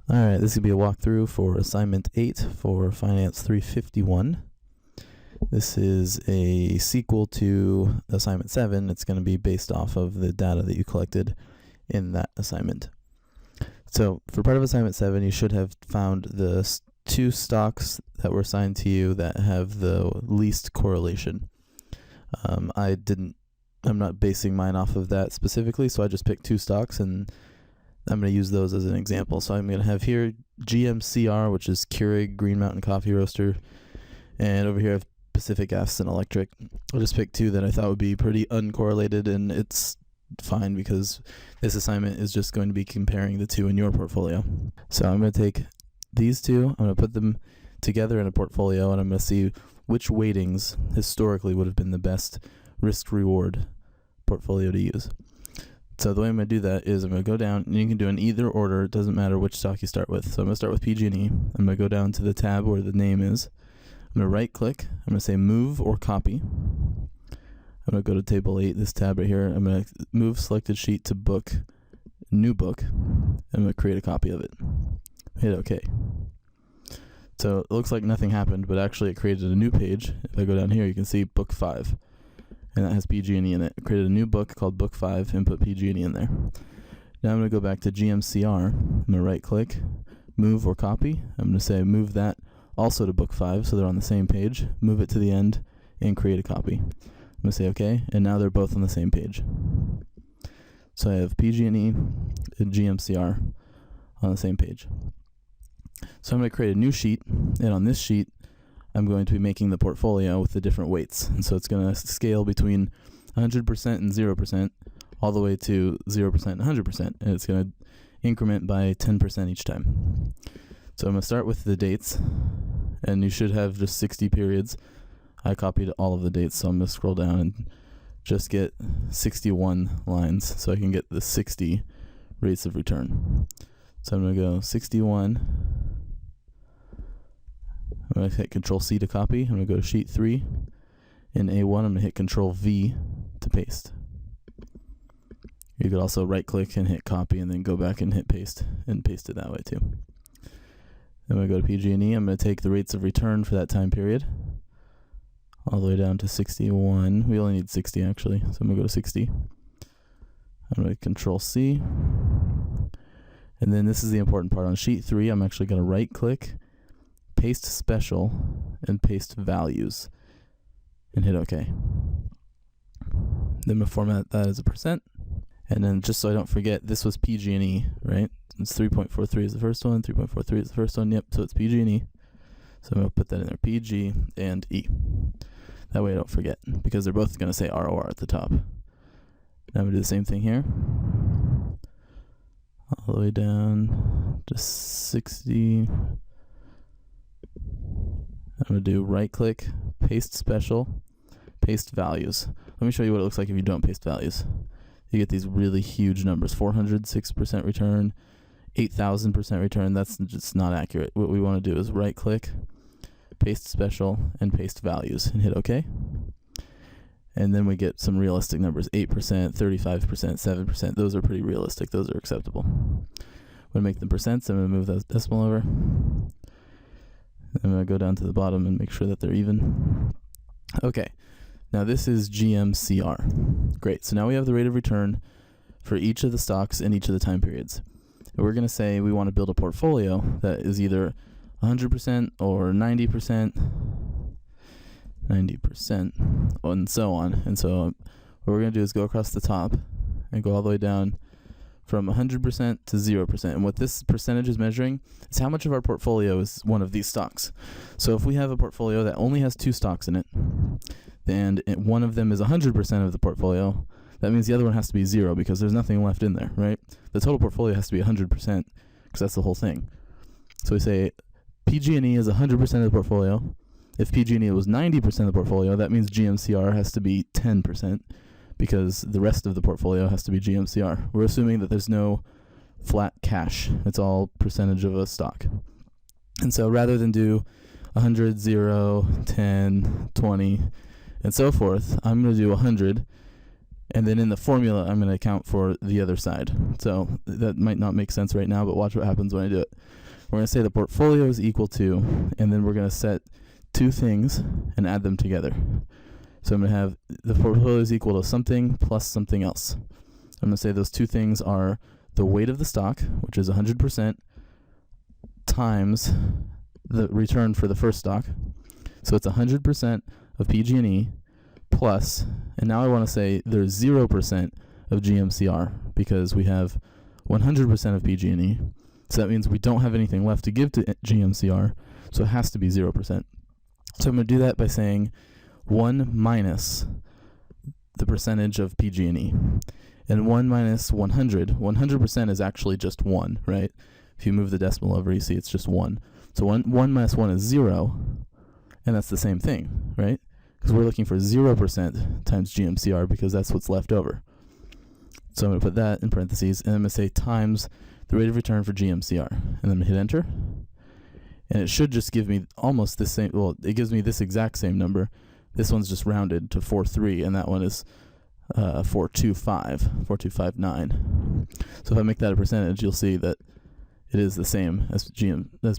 All right, this is going to be a walkthrough for assignment 8 for Finance 351. This is a sequel to assignment 7. It's going to be based off of the data that you collected in that assignment. So for part of assignment 7, you should have found the two stocks that were assigned to you that have the least correlation. I'm not basing mine off of that specifically, so I just picked two stocks and I'm going to use those as an example. So I'm going to have here GMCR, which is Keurig Green Mountain Coffee Roaster, and over here I have Pacific Gas and Electric. I'll just pick two that I thought would be pretty uncorrelated, and it's fine because this assignment is just going to be comparing the two in your portfolio. So I'm going to take these two, I'm going to put them together in a portfolio, and I'm going to see which weightings historically would have been the best risk-reward portfolio to use. So the way I'm going to do that is I'm going to go down, and you can do in either order. It doesn't matter which stock you start with. So I'm going to start with PG&E. I'm going to go down to the tab where the name is. I'm going to right click. I'm going to say move or copy. I'm going to go to table 8, this tab right here. I'm going to move selected sheet to book, new book. I'm going to create a copy of it. Hit OK. So it looks like nothing happened, but actually it created a new page. If I go down here, you can see book 5. And that has PG&E in it. I created a new book called Book 5 and put PG&E in there. Now I'm going to go back to GMCR. I'm going to right click, move or copy. I'm going to say move that also to Book 5 so they're on the same page. Move it to the end and create a copy. I'm going to say OK, and now they're both on the same page. So I have PG&E and GMCR on the same page. So I'm going to create a new sheet, and on this sheet I'm going to be making the portfolio with the different weights. And so it's going to scale between 100% and 0% all the way to 0% and 100%. And it's going to increment by 10% each time. So I'm going to start with the dates. And you should have just 60 periods. I copied all of the dates, so I'm going to scroll down and just get 61 lines so I can get the 60 rates of return. So I'm going to go 61. I'm going to hit Control-C to copy. I'm going to go to Sheet 3. In A1, I'm going to hit Control-V to paste. You could also right-click and hit Copy and then go back and hit Paste and paste it that way too. Then I'm going to go to PG&E. I'm going to take the rates of return for that time period all the way down to 61. We only need 60 actually, so I'm going to go to 60. I'm going to Control-C. And then this is the important part. On Sheet 3, I'm actually going to right-click, paste special, and paste values, and hit OK. Then we'll format that as a %. And then just so I don't forget, this was PG&E, right? It's 3.43 is the first one, 3.43 is the first one. Yep, so it's PG&E. So I'm going to put that in there, PG and E. That way I don't forget, because they're both going to say ROR at the top. Now I'm going to do the same thing here. All the way down to 60. I'm going to do right click, paste special, paste values. Let me show you what it looks like if you don't paste values. You get these really huge numbers, 406% return, 8,000% return. That's just not accurate. What we want to do is right click, paste special, and paste values, and hit OK. And then we get some realistic numbers, 8%, 35%, 7%. Those are pretty realistic. Those are acceptable. I'm going to make them percents. I'm going to move that decimal over. I'm going to go down to the bottom and make sure that they're even. Okay, now this is GMCR. Great, so now we have the rate of return for each of the stocks in each of the time periods. And we're going to say we want to build a portfolio that is either 100% or 90%, and so on. And so what we're going to do is go across the top and go all the way down from 100% to 0%. And what this percentage is measuring is how much of our portfolio is one of these stocks. So if we have a portfolio that only has 2 stocks in it, and one of them is 100% of the portfolio, that means the other one has to be 0 because there's nothing left in there, right? The total portfolio has to be 100% because that's the whole thing. So we say PG&E is 100% of the portfolio. If PG&E was 90% of the portfolio, that means GMCR has to be 10%. Because the rest of the portfolio has to be GMCR. We're assuming that there's no flat cash. It's all percentage of a stock. And so rather than do 100, 0, 10, 20, and so forth, I'm going to do 100 And then in the formula, I'm going to account for the other side. So that might not make sense right now, but watch what happens when I do it. We're going to say the portfolio is equal to, and then we're going to set two things and add them together. So I'm going to have the portfolio is equal to something plus something else. I'm going to say those two things are the weight of the stock, which is 100%, times the return for the first stock. So it's 100% of PG&E plus, and now I want to say there's 0% of GMCR because we have 100% of PG&E. So that means we don't have anything left to give to GMCR, so it has to be 0%. So I'm going to do that by saying 1 minus the percentage of PG&E. And 1 minus 100, 100% is actually just 1, right? If you move the decimal over, you see it's just 1. So 1 minus 1 is 0, and that's the same thing, right? Because we're looking for 0% times GMCR because that's what's left over. So I'm going to put that in parentheses, and I'm going to say times the rate of return for GMCR. And then I'm going to hit enter. And it should just give me almost the same, well, it gives me this exact same number. This one's just rounded to 4.3, and that one is 4.259. So if I make that a percentage, you'll see that it is the same as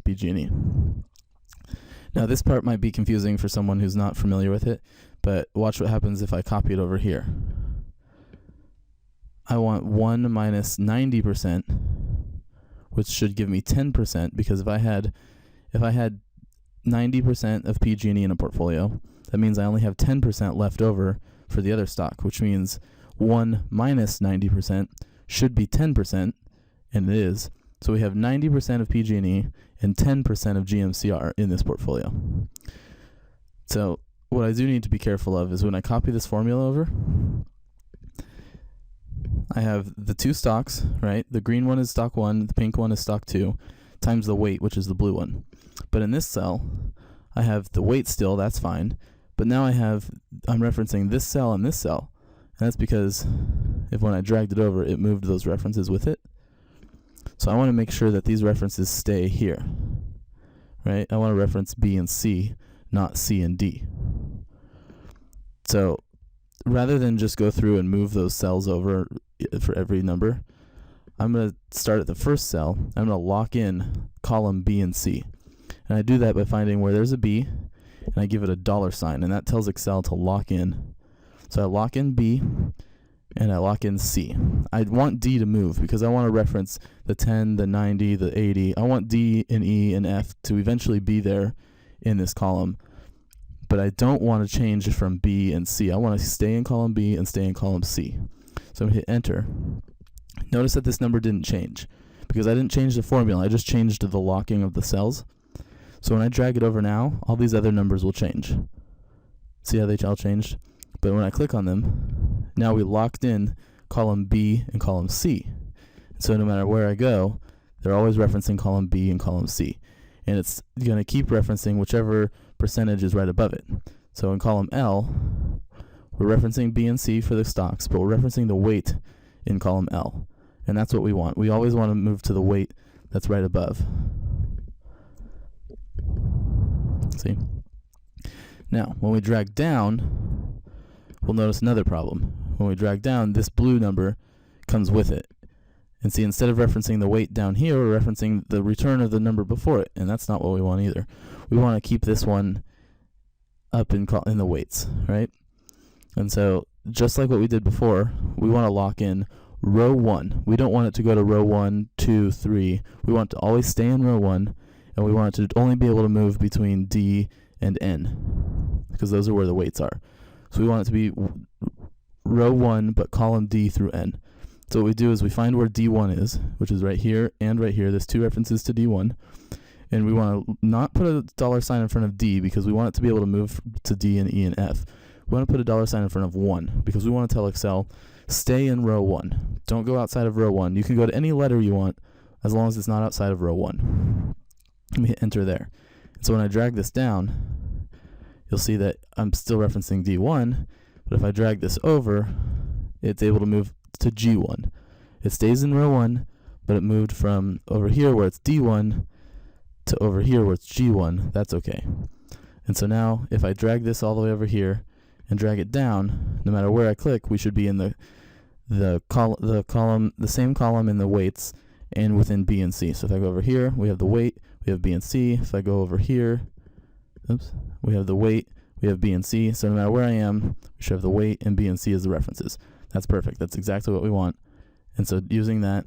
PG&E. Now this part might be confusing for someone who's not familiar with it, but watch what happens if I copy it over here. I want 1 minus 90%, which should give me 10%, because if I had 90% of PG&E in a portfolio, that means I only have 10% left over for the other stock, which means 1 minus 90% should be 10%, and it is. So we have 90% of PG&E and 10% of GMCR in this portfolio. So what I do need to be careful of is when I copy this formula over, I have the two stocks, right? The green one is stock 1, the pink one is stock 2, times the weight, which is the blue one. But in this cell, I have the weight still, that's fine. But now I'm referencing this cell and this cell. And that's because when I dragged it over, it moved those references with it. So I want to make sure that these references stay here, right? I want to reference B and C, not C and D. So rather than just go through and move those cells over for every number, I'm going to start at the first cell. I'm going to lock in column B and C. And I do that by finding where there's a B, and I give it a $sign, and that tells Excel to lock in. So I lock in B, and I lock in C. I want D to move because I want to reference the 10, the 90, the 80. I want D and E and F to eventually be there in this column. But I don't want to change from B and C. I want to stay in column B and stay in column C. So I'm going to hit enter. Notice that this number didn't change because I didn't change the formula. I just changed the locking of the cells. So when I drag it over now, all these other numbers will change. See how they all changed? But when I click on them, now we locked in column B and column C. So no matter where I go, they're always referencing column B and column C. And it's going to keep referencing whichever percentage is right above it. So in column L, we're referencing B and C for the stocks, but we're referencing the weight in column L. And that's what we want. We always want to move to the weight that's right above. See? Now, when we drag down, we'll notice another problem. When we drag down, this blue number comes with it. And see, instead of referencing the weight down here, we're referencing the return of the number before it, and that's not what we want either. We want to keep this one up in the weights, right? And so, just like what we did before, we want to lock in row 1. We don't want it to go to row 1, 2, 3. We want it to always stay in row 1, and we want it to only be able to move between D and N, because those are where the weights are. So we want it to be row 1, but column D through N. So what we do is we find where D1 is, which is right here and right here. There's two references to D1. And we want to not put a $sign in front of D because we want it to be able to move to D and E and F. We want to put a $sign in front of 1 because we want to tell Excel, stay in row 1. Don't go outside of row 1. You can go to any letter you want as long as it's not outside of row 1. Let me hit enter there. So when I drag this down, you'll see that I'm still referencing D1, but if I drag this over, it's able to move to G1. It stays in row 1, but it moved from over here where it's D1 to over here where it's G1. That's okay. And so now if I drag this all the way over here and drag it down, no matter where I click, we should be in the same column in the weights and within B and C. So if I go over here, we have the weight, we have B and C. If I go over here, we have the weight, we have B and C. So no matter where I am, we should have the weight and B and C as the references. That's perfect. That's exactly what we want. And so using that,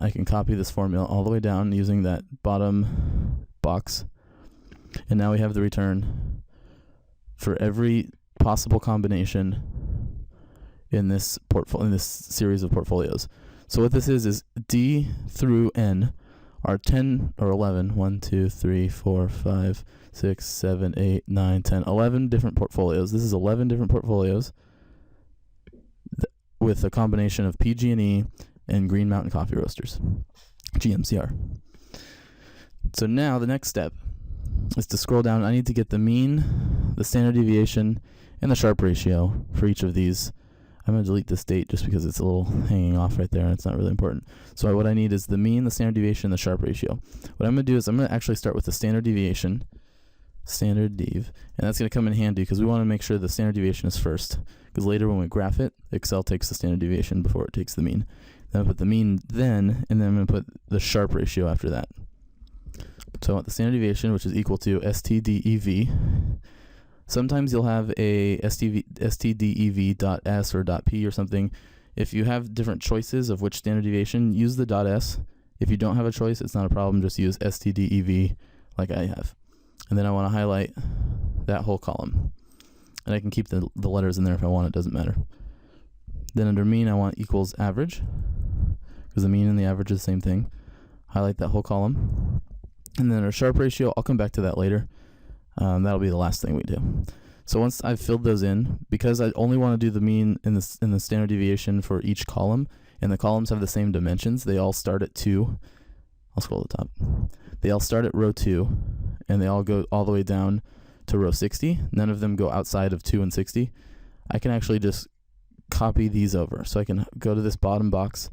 I can copy this formula all the way down using that bottom box. And now we have the return for every possible combination in this series of portfolios. So what this is D through N are 10 or 11, 1, 2, 3, 4, 5, 6, 7, 8, 9, 10, 11 different portfolios. This is 11 different portfolios with a combination of PG&E and Green Mountain Coffee Roasters, GMCR. So now the next step is to scroll down. I need to get the mean, the standard deviation, and the Sharpe ratio for each of these. I'm going to delete this date just because it's a little hanging off right there and it's not really important. So what I need is the mean, the standard deviation, and the Sharpe ratio. What I'm going to do is I'm going to actually start with the standard deviation, standard dev, and that's going to come in handy because we want to make sure the standard deviation is first, because later when we graph it, Excel takes the standard deviation before it takes the mean. Then I put the mean then, and then I'm going to put the Sharpe ratio after that. So I want the standard deviation, which is equal to STDEV. Sometimes you'll have a STDEV.S or .P or something. If you have different choices of which standard deviation, use the .S. If you don't have a choice, it's not a problem. Just use STDEV like I have. And then I want to highlight that whole column. And I can keep the letters in there if I want. It doesn't matter. Then under mean, I want equals average, because the mean and the average is the same thing. Highlight that whole column. And then our Sharpe ratio, I'll come back to that later. That'll be the last thing we do. So once I've filled those in, because I only want to do the mean in the standard deviation for each column, and the columns have the same dimensions, they all start at 2. I'll scroll to the top. They all start at row 2, and they all go all the way down to row 60. None of them go outside of 2 and 60. I can actually just copy these over. So I can go to this bottom box,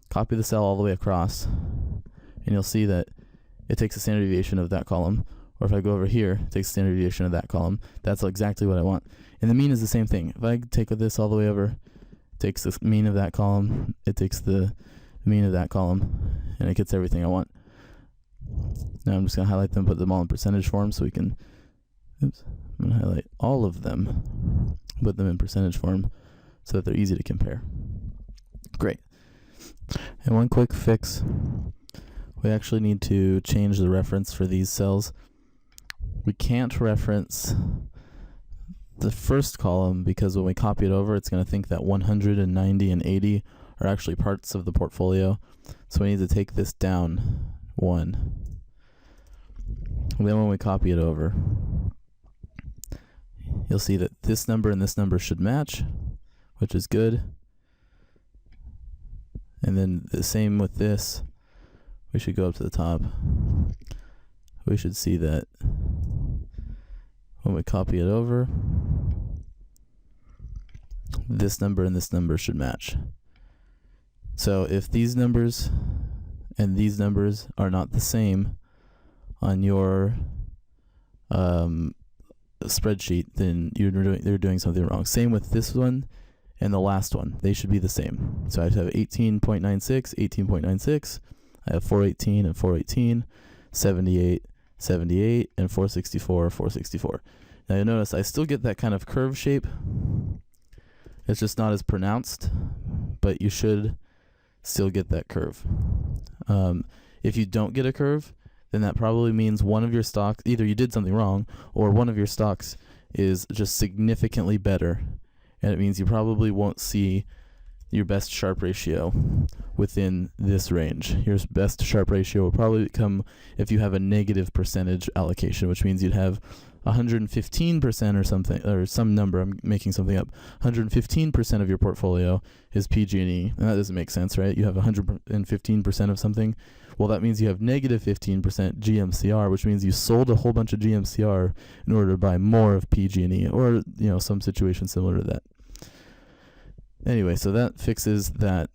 copy the cell all the way across, and you'll see that it takes a standard deviation of that column. Or if I go over here, it takes a standard deviation of that column. That's exactly what I want. And the mean is the same thing. If I take this all the way over, it takes the mean of that column, it takes the mean of that column, and it gets everything I want. Now I'm just going to highlight them, put them all in percentage form so we can, I'm going to highlight all of them, put them in percentage form so that they're easy to compare. Great. And one quick fix, we actually need to change the reference for these cells. We can't reference the first column because when we copy it over, it's going to think that 100 and 90 and 80 are actually parts of the portfolio. So we need to take this down 1. And then when we copy it over, you'll see that this number and this number should match, which is good. And then the same with this. We should go up to the top. We should see that when we copy it over, this number and this number should match. So if these numbers and these numbers are not the same on your spreadsheet, then they're doing something wrong. Same with this one and the last one. They should be the same. So I have 18.96, 18.96. I have 418 and 418, 78, 78, and 464, 464. Now you'll notice I still get that kind of curve shape. It's just not as pronounced, but you should still get that curve. If you don't get a curve, then that probably means one of your stocks, either you did something wrong, or one of your stocks is just significantly better, and it means you probably won't see your best Sharpe ratio within this range. Your best Sharpe ratio will probably come if you have a negative percentage allocation, which means you'd have 115% or something, or some number, I'm making something up. 115% of your portfolio is PG&E, and that doesn't make sense, right? You have 115% of something. Well, that means you have negative 15% GMCR, which means you sold a whole bunch of GMCR in order to buy more of PG&E, or some situation similar to that. Anyway, so that fixes that.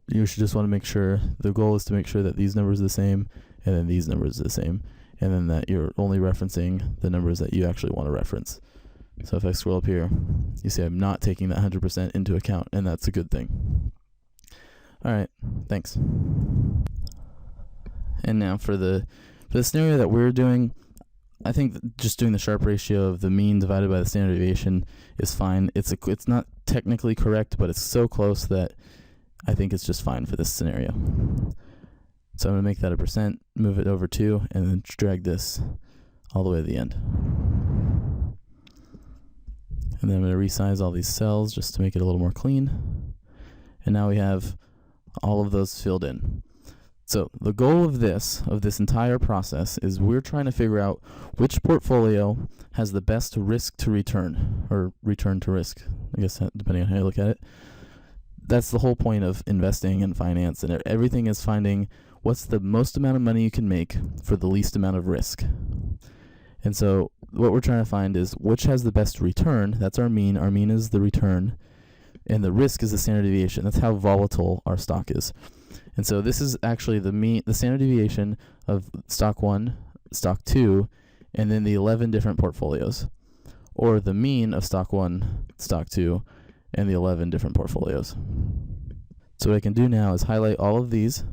You should just want to make sure, the goal is to make sure that these numbers are the same, and then these numbers are the same, and then that you're only referencing the numbers that you actually want to reference. So if I scroll up here, you see I'm not taking that 100% into account, and that's a good thing. All right, thanks. And now for the scenario that we're doing, I think just doing the Sharpe ratio of the mean divided by the standard deviation is fine. It's not technically correct, but it's so close that I think it's just fine for this scenario. So I'm going to make that a percent, move it over 2, and then drag this all the way to the end. And then I'm going to resize all these cells just to make it a little more clean. And now we have all of those filled in. So the goal of this entire process is we're trying to figure out which portfolio has the best risk to return, or return to risk, I guess, depending on how you look at it. That's the whole point of investing in finance, and everything is finding what's the most amount of money you can make for the least amount of risk. And so what we're trying to find is which has the best return. That's our mean. Our mean is the return, and the risk is the standard deviation. That's how volatile our stock is. And so this is actually the standard deviation of stock 1, stock 2, and then the 11 different portfolios, or the mean of stock 1, stock 2, and the 11 different portfolios. So what I can do now is highlight all of these,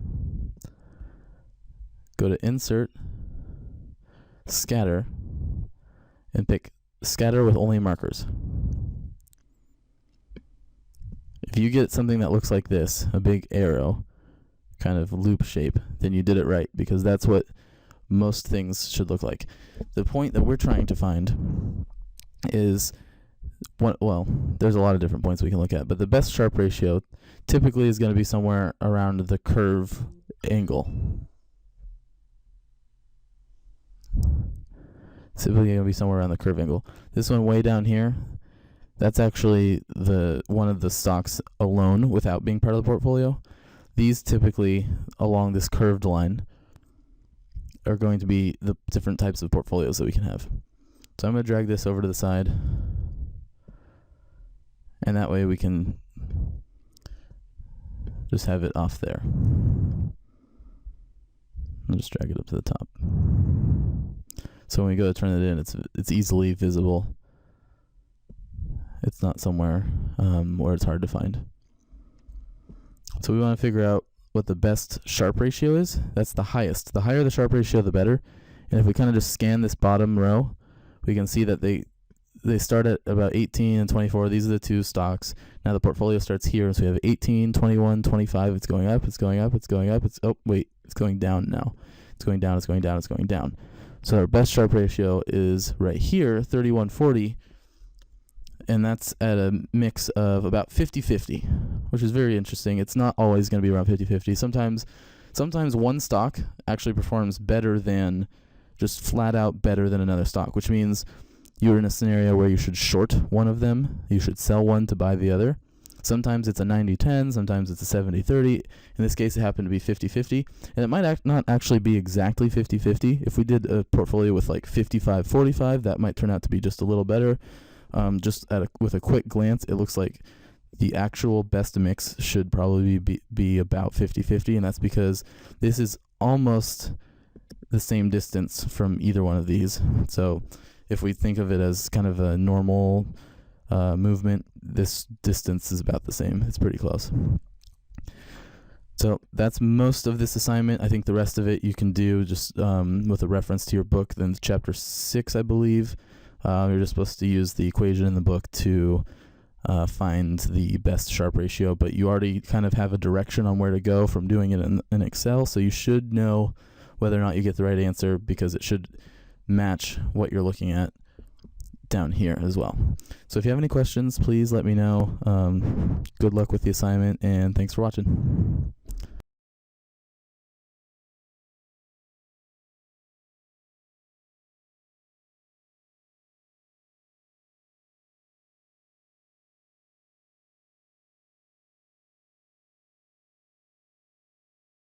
go to Insert, Scatter, and pick Scatter with only markers. If you get something that looks like this, a big arrow, kind of loop shape, then you did it right, because that's what most things should look like. The point that we're trying to find is, well, there's a lot of different points we can look at, but the best Sharpe ratio typically is going to be somewhere around the curve angle. Typically going to be somewhere around the curve angle. This one way down here, that's actually one of the stocks alone without being part of the portfolio. These typically, along this curved line, are going to be the different types of portfolios that we can have. So I'm going to drag this over to the side, and that way we can just have it off there. I'll just drag it up to the top. So when we go to turn it in, it's easily visible. It's not somewhere where it's hard to find. So we want to figure out what the best Sharpe ratio is. That's the highest. The higher the Sharpe ratio, the better. And if we kind of just scan this bottom row, we can see that they start at about 18 and 24. These are the two stocks. Now the portfolio starts here, so we have 18, 21, 25. It's going up, it's going up, it's going up. It's going down now. It's going down, it's going down, it's going down. So our best Sharpe ratio is right here, 3140. And that's at a mix of about 50-50, which is very interesting. It's not always going to be around 50-50. Sometimes one stock actually performs better than, just flat out better than another stock, which means you're in a scenario where you should short one of them. You should sell one to buy the other. Sometimes it's a 90-10, sometimes it's a 70-30. In this case, it happened to be 50-50. And it might not actually be exactly 50-50. If we did a portfolio with like 55-45, that might turn out to be just a little better. With a quick glance, it looks like the actual best mix should probably be about 50-50, and that's because this is almost the same distance from either one of these. So if we think of it as kind of a normal movement, this distance is about the same. It's pretty close. So that's most of this assignment. I think the rest of it you can do just with a reference to your book. Then chapter 6, I believe. You're just supposed to use the equation in the book to find the best Sharpe ratio, but you already kind of have a direction on where to go from doing it in Excel, so you should know whether or not you get the right answer, because it should match what you're looking at down here as well. So if you have any questions, please let me know. Good luck with the assignment, and thanks for watching.